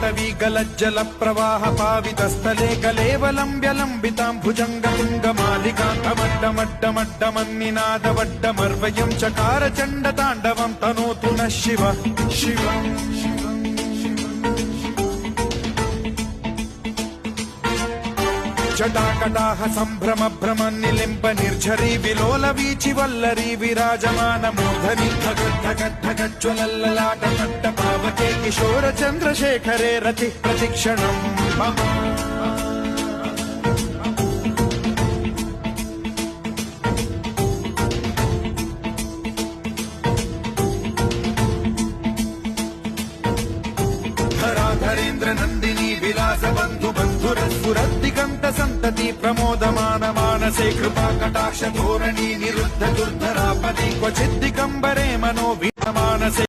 जाह्नवी गलज्जल प्रवाह पावितस्थले कलेवलम्ब्य लम्बितां भुजङ्गतुङ्गमालिकान्तमड्डमड्डमड्डमन्निनादवड्डमर्वयं चकार चण्डताण्डवं तनोतु नः शिव शिव जटाकटाह सम्भ्रम भ्रम निलिम्ब निर्झरी विलोल वीचि वल्लरी विराजमान मूर्धनि धगद्धगद्धगज्ज्वलल्ललाट पट्ट पावके किशोर चन्द्रशेखरे रति प्रतिक्षणम् मम धराधरेन्द्र नन्दिनी विलास बन्धु बन्धुरस्फुरद्दिगन्त सन्तति प्रमोदमान मानसे कृपा कटाक्ष धोरणी निरुद्ध दुर्धरापदि क्वचिद्दिगम्बरे मनो वीतमानसे